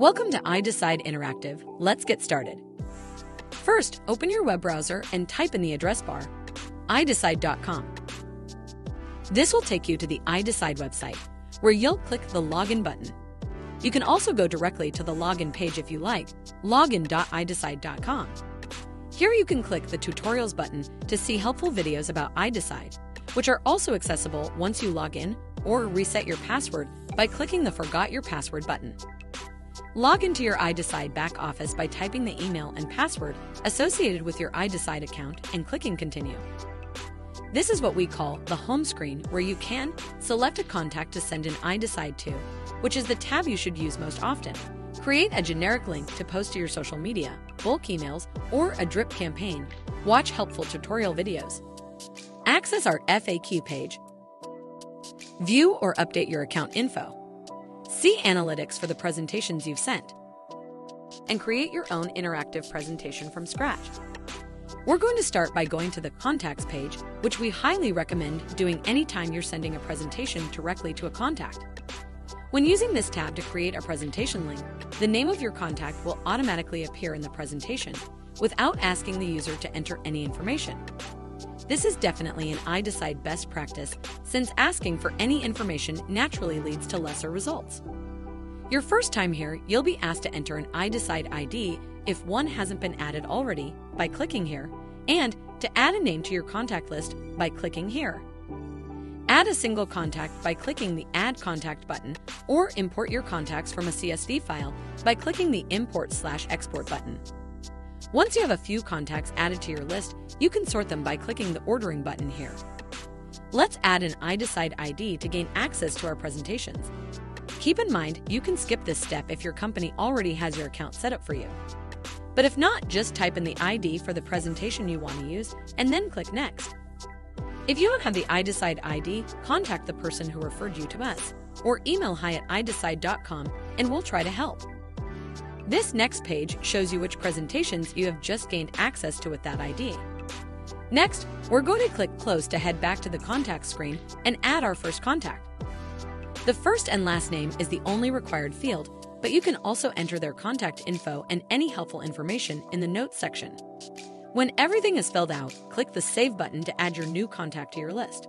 Welcome to iDecide Interactive. Let's get started. First, open your web browser and type in the address bar iDecide.com. This will take you to the iDecide website, where you'll click the Login button. You can also go directly to the login page if you like, login.idecide.com. Here you can click the Tutorials button to see helpful videos about iDecide, which are also accessible once you log in or reset your password by clicking the Forgot Your Password button. Log into your iDecide back office by typing the email and password associated with your iDecide account and clicking Continue. This is what we call the home screen, where you can select a contact to send an iDecide to, which is the tab you should use most often. Create a generic link to post to your social media, bulk emails, or a drip campaign. Watch helpful tutorial videos. Access our FAQ page. View or update your account info. See analytics for the presentations you've sent. And create your own interactive presentation from scratch. We're going to start by going to the Contacts page, which we highly recommend doing anytime you're sending a presentation directly to a contact. When using this tab to create a presentation link, the name of your contact will automatically appear in the presentation without asking the user to enter any information. This is definitely an iDecide best practice, since asking for any information naturally leads to lesser results. Your first time here, you'll be asked to enter an iDecide ID if one hasn't been added already by clicking here, and to add a name to your contact list by clicking here. Add a single contact by clicking the Add Contact button, or import your contacts from a CSV file by clicking the Import/Export button. Once you have a few contacts added to your list, you can sort them by clicking the Ordering button here. Let's add an iDecide ID to gain access to our presentations. Keep in mind, you can skip this step if your company already has your account set up for you. But if not, just type in the ID for the presentation you want to use and then click Next. If you don't have the iDecide ID, contact the person who referred you to us, or email hi@idecide.com and we'll try to help. This next page shows you which presentations you have just gained access to with that ID. Next, we're going to click Close to head back to the Contact screen and add our first contact. The first and last name is the only required field, but you can also enter their contact info and any helpful information in the Notes section. When everything is filled out, click the Save button to add your new contact to your list.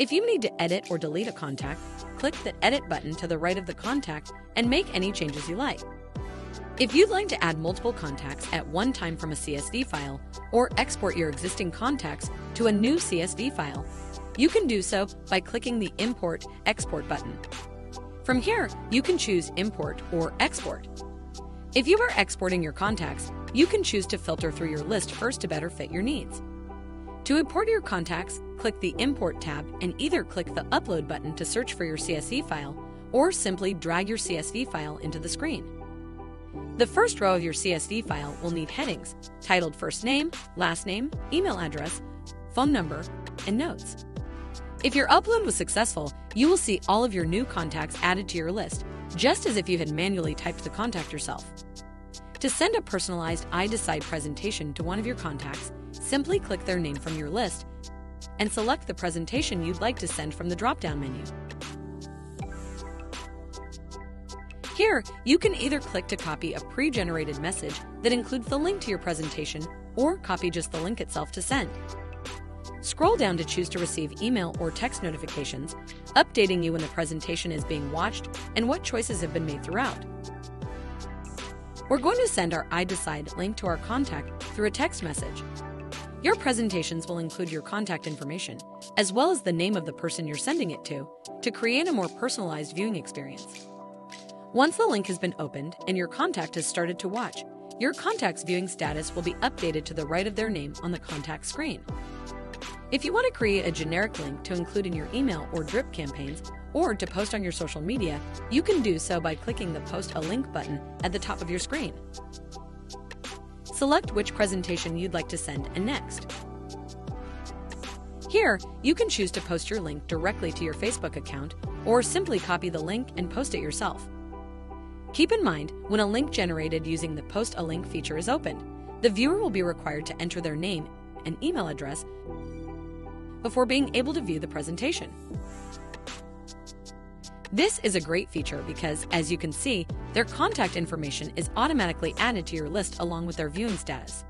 If you need to edit or delete a contact, click the Edit button to the right of the contact and make any changes you like. If you'd like to add multiple contacts at one time from a CSV file or export your existing contacts to a new CSV file, you can do so by clicking the Import/Export button. From here, you can choose Import or Export. If you are exporting your contacts, you can choose to filter through your list first to better fit your needs. To import your contacts, click the Import tab and either click the Upload button to search for your CSV file or simply drag your CSV file into the screen. The first row of your CSV file will need headings titled First Name, Last Name, Email Address, Phone Number, and Notes. If your upload was successful, you will see all of your new contacts added to your list, just as if you had manually typed the contact yourself. To send a personalized iDecide presentation to one of your contacts, simply click their name from your list and select the presentation you'd like to send from the drop-down menu. Here, you can either click to copy a pre-generated message that includes the link to your presentation or copy just the link itself to send. Scroll down to choose to receive email or text notifications, updating you when the presentation is being watched and what choices have been made throughout. We're going to send our iDecide link to our contact through a text message. Your presentations will include your contact information, as well as the name of the person you're sending it to create a more personalized viewing experience. Once the link has been opened and your contact has started to watch, your contact's viewing status will be updated to the right of their name on the contact screen. If you want to create a generic link to include in your email or drip campaigns, or to post on your social media, you can do so by clicking the Post a Link button at the top of your screen. Select which presentation you'd like to send and next. Here, you can choose to post your link directly to your Facebook account, or simply copy the link and post it yourself. Keep in mind, when a link generated using the Post a Link feature is opened, the viewer will be required to enter their name and email address before being able to view the presentation. This is a great feature because, as you can see, their contact information is automatically added to your list along with their viewing status.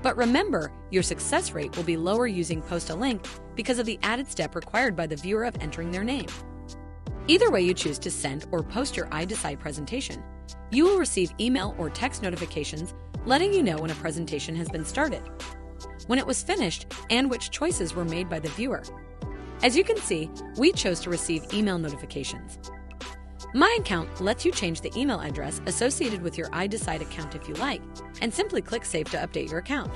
But remember, your success rate will be lower using Post a Link because of the added step required by the viewer of entering their name. Either way you choose to send or post your iDecide presentation, you will receive email or text notifications letting you know when a presentation has been started, when it was finished, and which choices were made by the viewer. As you can see, we chose to receive email notifications. My Account lets you change the email address associated with your iDecide account if you like, and simply click Save to update your account.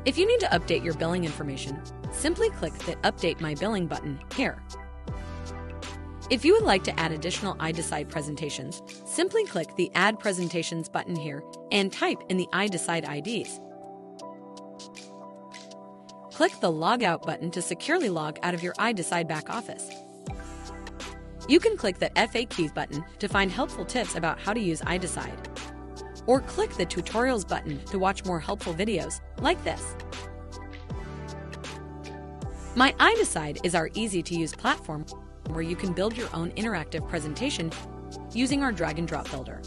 If you need to update your billing information, simply click the Update My Billing button here. If you would like to add additional iDecide presentations, simply click the Add Presentations button here and type in the iDecide IDs. Click the Log Out button to securely log out of your iDecide back office. You can click the FAQs button to find helpful tips about how to use iDecide, or click the Tutorials button to watch more helpful videos like this. My iDecide is our easy-to-use platform where you can build your own interactive presentation using our drag-and-drop builder.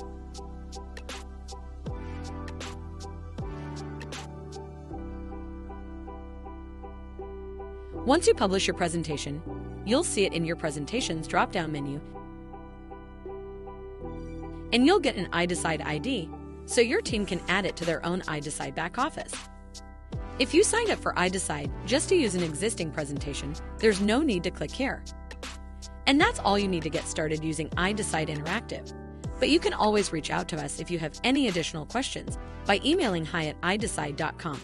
Once you publish your presentation, you'll see it in your Presentations drop-down menu, and you'll get an iDecide ID, so your team can add it to their own iDecide back office. If you signed up for iDecide just to use an existing presentation, there's no need to click here. And that's all you need to get started using iDecide Interactive. But you can always reach out to us if you have any additional questions by emailing hi@idecide.com.